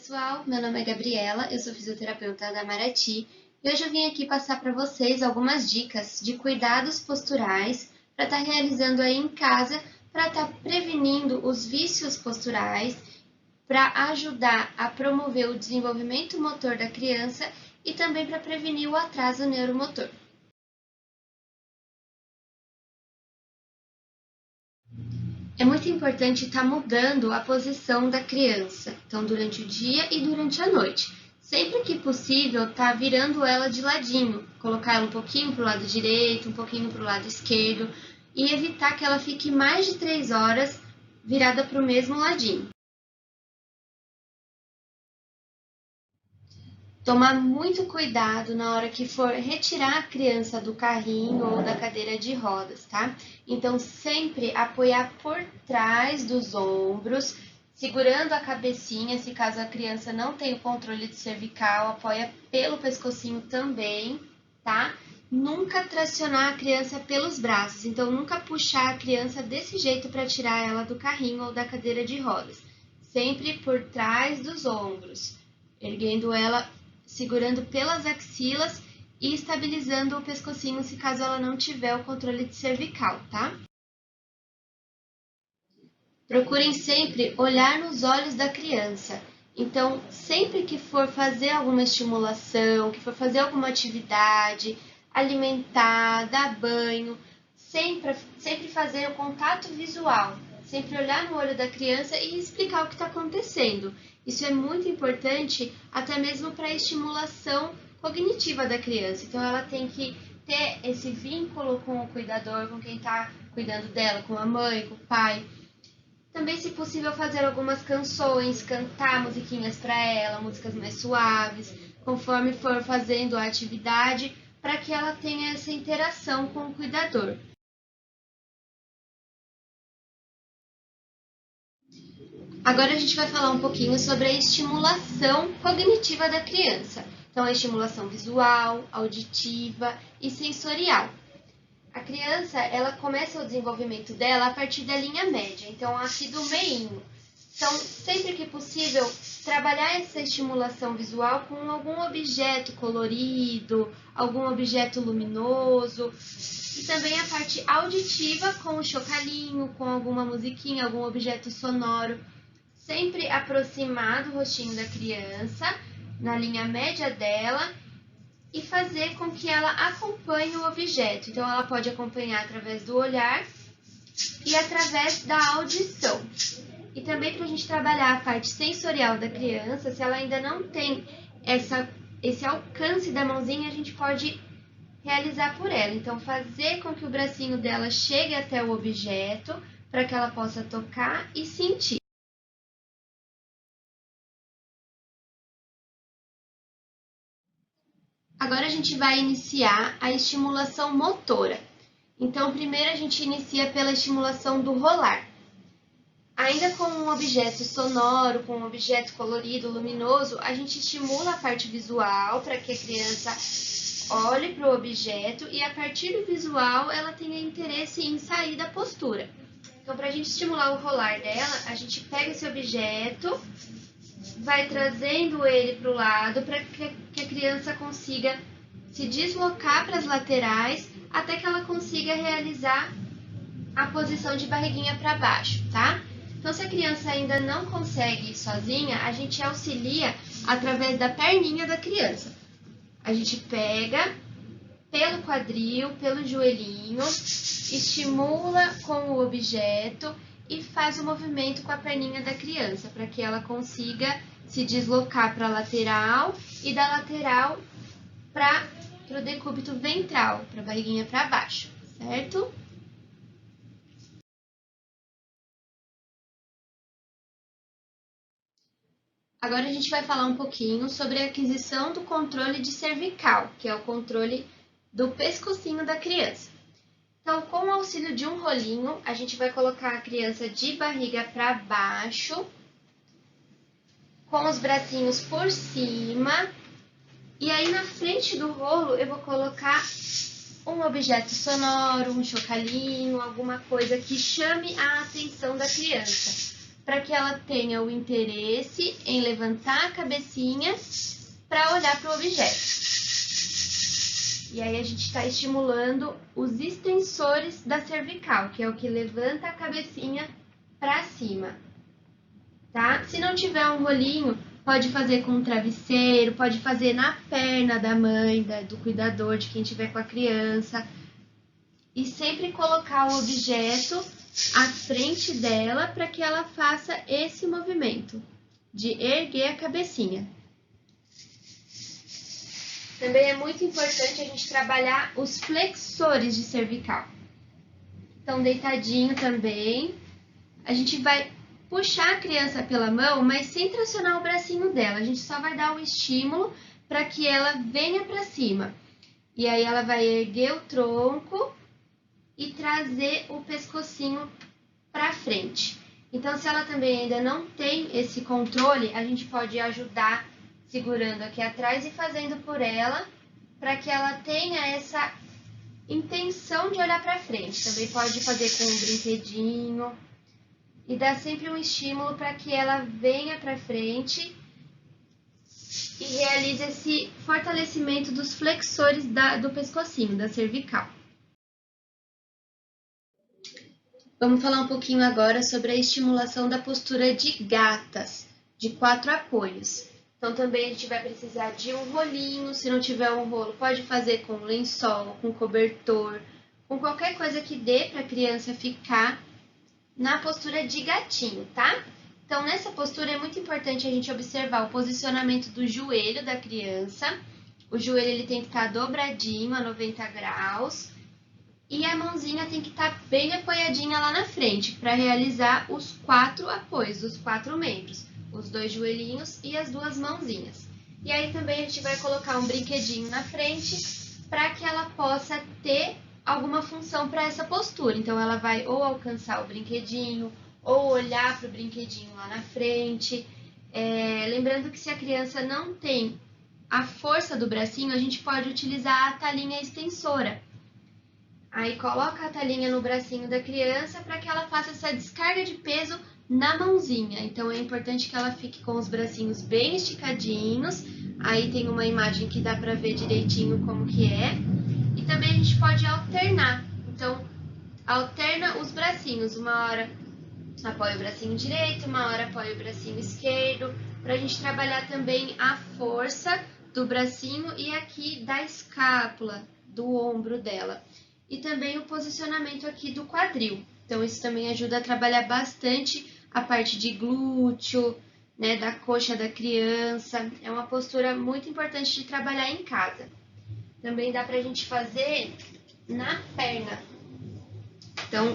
pessoal, meu nome é Gabriela, eu sou fisioterapeuta da Maraty e hoje eu vim aqui passar para vocês algumas dicas de cuidados posturais para estar realizando aí em casa, para estar prevenindo os vícios posturais, para ajudar a promover o desenvolvimento motor da criança e também para prevenir o atraso neuromotor. É muito importante estar mudando a posição da criança, então durante o dia e durante a noite. Sempre que possível, tá virando ela de ladinho, colocar ela um pouquinho para o lado direito, um pouquinho para o lado esquerdo e evitar que ela fique mais de 3 horas virada para o mesmo ladinho. Tomar muito cuidado na hora que for retirar a criança do carrinho ou da cadeira de rodas, tá? Então, sempre apoiar por trás dos ombros, segurando a cabecinha, se caso a criança não tem o controle de cervical, apoia pelo pescocinho também, tá? Nunca tracionar a criança pelos braços, então nunca puxar a criança desse jeito para tirar ela do carrinho ou da cadeira de rodas. Sempre por trás dos ombros, erguendo ela segurando pelas axilas e estabilizando o pescocinho se caso ela não tiver o controle de cervical, tá? Procurem sempre olhar nos olhos da criança. Então, sempre que for fazer alguma estimulação, que for fazer alguma atividade, alimentar, dar banho, sempre fazer o contato visual, sempre olhar no olho da criança e explicar o que está acontecendo. Isso é muito importante, até mesmo para a estimulação cognitiva da criança. Então, ela tem que ter esse vínculo com o cuidador, com quem está cuidando dela, com a mãe, com o pai. Também, se possível, fazer algumas canções, cantar musiquinhas para ela, músicas mais suaves, conforme for fazendo a atividade, para que ela tenha essa interação com o cuidador. Agora a gente vai falar um pouquinho sobre a estimulação cognitiva da criança. Então, a estimulação visual, auditiva e sensorial. A criança, ela começa o desenvolvimento dela a partir da linha média, então aqui do meinho. Então, sempre que possível, trabalhar essa estimulação visual com algum objeto colorido, algum objeto luminoso. E também a parte auditiva com o chocalhinho, com alguma musiquinha, algum objeto sonoro. Sempre aproximar do rostinho da criança, na linha média dela, e fazer com que ela acompanhe o objeto. Então, ela pode acompanhar através do olhar e através da audição. E também para a gente trabalhar a parte sensorial da criança, se ela ainda não tem esse alcance da mãozinha, a gente pode realizar por ela. Então, fazer com que o bracinho dela chegue até o objeto, para que ela possa tocar e sentir. Agora a gente vai iniciar a estimulação motora. Então, primeiro a gente inicia pela estimulação do rolar. Ainda com um objeto sonoro, com um objeto colorido, luminoso, a gente estimula a parte visual para que a criança olhe para o objeto e a partir do visual ela tenha interesse em sair da postura. Então, para a gente estimular o rolar dela, a gente pega esse objeto, vai trazendo ele para o lado para que a criança consiga se deslocar para as laterais até que ela consiga realizar a posição de barriguinha para baixo, tá? Então, se a criança ainda não consegue ir sozinha, a gente auxilia através da perninha da criança. A gente pega pelo quadril, pelo joelhinho, estimula com o objeto e faz o movimento com a perninha da criança, para que ela consiga se deslocar para a lateral e da lateral para o decúbito ventral, para a barriguinha para baixo, certo? Agora a gente vai falar um pouquinho sobre a aquisição do controle de cervical, que é o controle do pescocinho da criança. Então, com o auxílio de um rolinho, a gente vai colocar a criança de barriga para baixo, com os bracinhos por cima, e aí na frente do rolo eu vou colocar um objeto sonoro, um chocalhinho, alguma coisa que chame a atenção da criança. para que ela tenha o interesse em levantar a cabecinha para olhar para o objeto. E aí a gente está estimulando os extensores da cervical, que é o que levanta a cabecinha para cima, tá? Se não tiver um rolinho, pode fazer com um travesseiro, pode fazer na perna da mãe, do cuidador, de quem estiver com a criança. E sempre colocar o objeto à frente dela para que ela faça esse movimento de erguer a cabecinha. Também é muito importante a gente trabalhar os flexores de cervical. Então, deitadinho também, a gente vai puxar a criança pela mão, mas sem tracionar o bracinho dela. A gente só vai dar um estímulo para que ela venha para cima. E aí ela vai erguer o tronco e trazer o pescocinho para frente. Então, se ela também ainda não tem esse controle, a gente pode ajudar segurando aqui atrás e fazendo por ela, para que ela tenha essa intenção de olhar para frente. Também pode fazer com um brinquedinho e dar sempre um estímulo para que ela venha para frente e realize esse fortalecimento dos flexores do pescocinho, da cervical. Vamos falar um pouquinho agora sobre a estimulação da postura de gatas, de 4 apoios. Então, também a gente vai precisar de um rolinho. Se não tiver um rolo, pode fazer com lençol, com cobertor, com qualquer coisa que dê para a criança ficar na postura de gatinho, tá? Então, nessa postura é muito importante a gente observar o posicionamento do joelho da criança. O joelho ele tem que estar dobradinho a 90 graus e a mãozinha tem que estar bem apoiadinha lá na frente para realizar os 4 apoios, os 4 membros. Os 2 joelhinhos e as 2 mãozinhas. E aí também a gente vai colocar um brinquedinho na frente para que ela possa ter alguma função para essa postura. Então, ela vai ou alcançar o brinquedinho, ou olhar para o brinquedinho lá na frente. Lembrando que se a criança não tem a força do bracinho, a gente pode utilizar a talinha extensora. Aí, coloca a talinha no bracinho da criança para que ela faça essa descarga de peso na mãozinha. Então, é importante que ela fique com os bracinhos bem esticadinhos. Aí tem uma imagem que dá para ver direitinho como que é. E também a gente pode alternar. Então, alterna os bracinhos. Uma hora apoia o bracinho direito, uma hora apoia o bracinho esquerdo, para a gente trabalhar também a força do bracinho e aqui da escápula, do ombro dela. E também o posicionamento aqui do quadril. Então, isso também ajuda a trabalhar bastante a parte de glúteo, né, da coxa da criança. É uma postura muito importante de trabalhar em casa. Também dá pra gente fazer na perna. Então,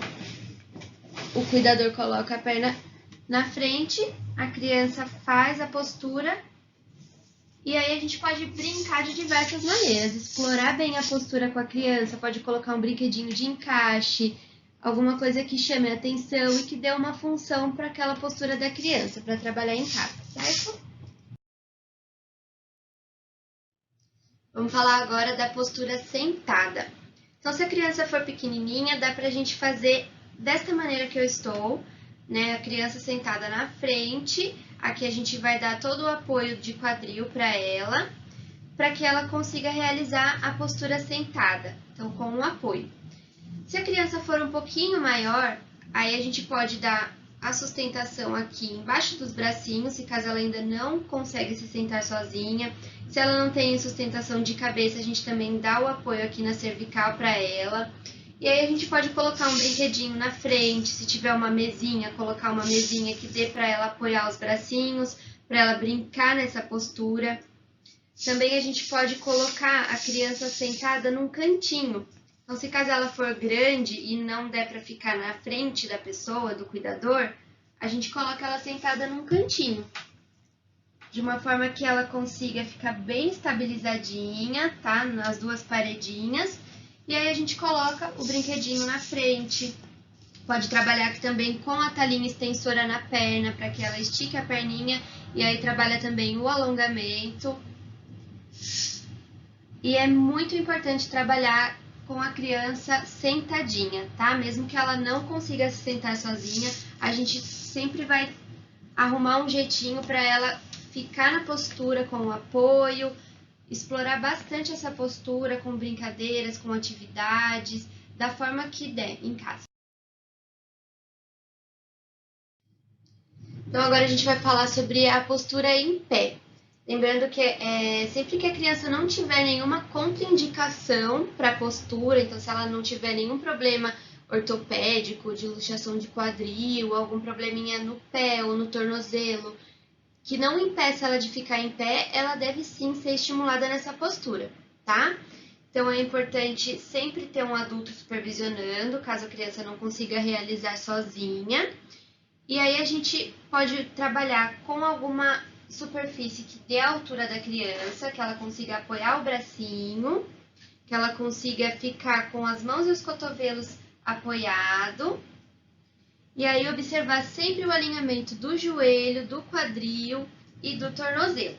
o cuidador coloca a perna na frente, a criança faz a postura e aí a gente pode brincar de diversas maneiras, explorar bem a postura com a criança, pode colocar um brinquedinho de encaixe, alguma coisa que chame a atenção e que dê uma função para aquela postura da criança, para trabalhar em casa, certo? Vamos falar agora da postura sentada. Então, se a criança for pequenininha, dá pra gente fazer desta maneira que eu estou, né? A criança sentada na frente, aqui a gente vai dar todo o apoio de quadril para que ela consiga realizar a postura sentada, então com um apoio. Se a criança for um pouquinho maior, aí a gente pode dar a sustentação aqui embaixo dos bracinhos, se caso ela ainda não consegue se sentar sozinha. Se ela não tem sustentação de cabeça, a gente também dá o apoio aqui na cervical para ela. E aí a gente pode colocar um brinquedinho na frente, se tiver uma mesinha, colocar uma mesinha que dê para ela apoiar os bracinhos, para ela brincar nessa postura. Também a gente pode colocar a criança sentada num cantinho. Então, se caso ela for grande e não der para ficar na frente da pessoa, do cuidador, a gente coloca ela sentada num cantinho. De uma forma que ela consiga ficar bem estabilizadinha, tá? Nas 2 paredinhas. E aí a gente coloca o brinquedinho na frente. Pode trabalhar aqui também com a talinha extensora na perna, para que ela estique a perninha. E aí trabalha também o alongamento. E é muito importante trabalhar com a criança sentadinha, tá? Mesmo que ela não consiga se sentar sozinha, a gente sempre vai arrumar um jeitinho para ela ficar na postura com o apoio, explorar bastante essa postura com brincadeiras, com atividades, da forma que der em casa. Então agora a gente vai falar sobre a postura em pé. Lembrando que sempre que a criança não tiver nenhuma contraindicação para a postura, então se ela não tiver nenhum problema ortopédico, de luxação de quadril, algum probleminha no pé ou no tornozelo, que não impeça ela de ficar em pé, ela deve sim ser estimulada nessa postura, tá? Então é importante sempre ter um adulto supervisionando, caso a criança não consiga realizar sozinha. E aí a gente pode trabalhar com alguma superfície que dê a altura da criança, que ela consiga apoiar o bracinho, que ela consiga ficar com as mãos e os cotovelos apoiado. E aí observar sempre o alinhamento do joelho, do quadril e do tornozelo.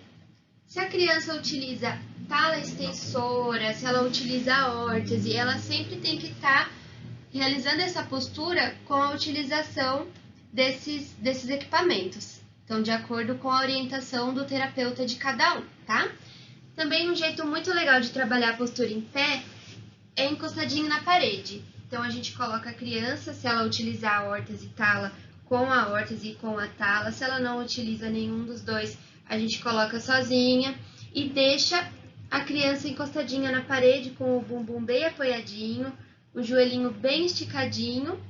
Se a criança utiliza tala extensora, se ela utiliza a órtese, ela sempre tem que estar realizando essa postura com a utilização desses equipamentos. Então, de acordo com a orientação do terapeuta de cada um, tá? Também um jeito muito legal de trabalhar a postura em pé é encostadinho na parede. Então, a gente coloca a criança, se ela utilizar a órtese e tala, com a órtese e com a tala. Se ela não utiliza nenhum dos dois, a gente coloca sozinha e deixa a criança encostadinha na parede com o bumbum bem apoiadinho, o joelhinho bem esticadinho,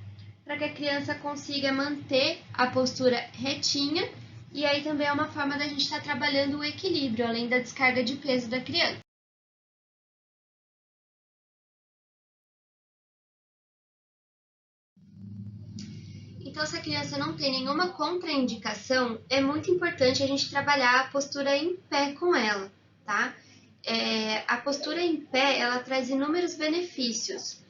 para que a criança consiga manter a postura retinha, e aí também é uma forma da gente estar trabalhando o equilíbrio, além da descarga de peso da criança. Então, se a criança não tem nenhuma contraindicação, é muito importante a gente trabalhar a postura em pé com ela, tá? A postura em pé, ela traz inúmeros benefícios.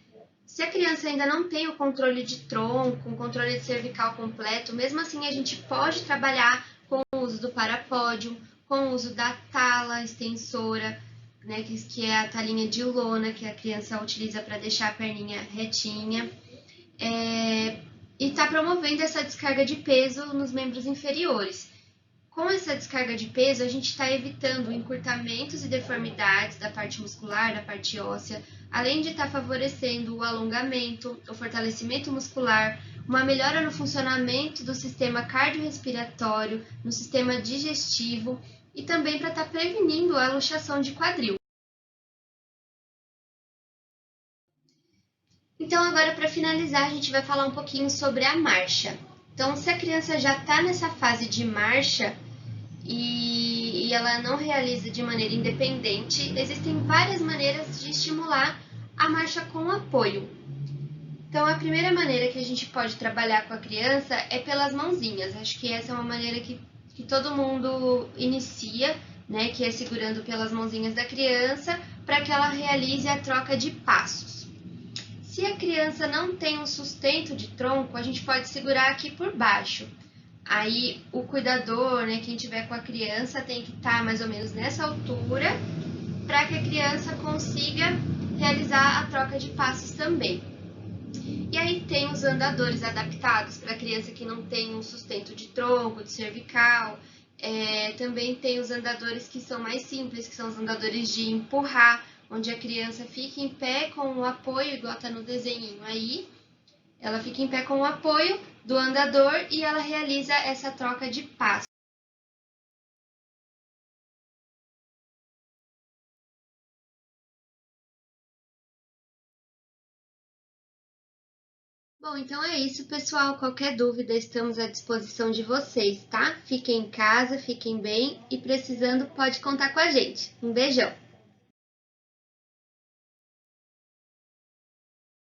Se a criança ainda não tem o controle de tronco, o controle de cervical completo, mesmo assim a gente pode trabalhar com o uso do parapódio, com o uso da tala extensora, né, que é a talinha de lona que a criança utiliza para deixar a perninha retinha. E está promovendo essa descarga de peso nos membros inferiores. Com essa descarga de peso, a gente está evitando encurtamentos e deformidades da parte muscular, da parte óssea, além de estar favorecendo o alongamento, o fortalecimento muscular, uma melhora no funcionamento do sistema cardiorrespiratório, no sistema digestivo e também para estar prevenindo a luxação de quadril. Então, agora para finalizar, a gente vai falar um pouquinho sobre a marcha. Então, se a criança já está nessa fase de marcha e ela não realiza de maneira independente, existem várias maneiras de estimular a marcha com apoio. Então, a primeira maneira que a gente pode trabalhar com a criança é pelas mãozinhas. Acho que essa é uma maneira que todo mundo inicia, né? Que é segurando pelas mãozinhas da criança para que ela realize a troca de passos. Se a criança não tem um sustento de tronco, a gente pode segurar aqui por baixo. Aí o cuidador, né, quem tiver com a criança, tem que estar mais ou menos nessa altura para que a criança consiga realizar a troca de passos também. E aí tem os andadores adaptados para a criança que não tem um sustento de tronco, de cervical. Também tem os andadores que são mais simples, que são os andadores de empurrar, onde a criança fica em pé com o apoio, igual está no desenho aí. Ela fica em pé com o apoio do andador e ela realiza essa troca de passos. Bom, então é isso, pessoal. Qualquer dúvida, estamos à disposição de vocês, tá? Fiquem em casa, fiquem bem e precisando, pode contar com a gente. Um beijão!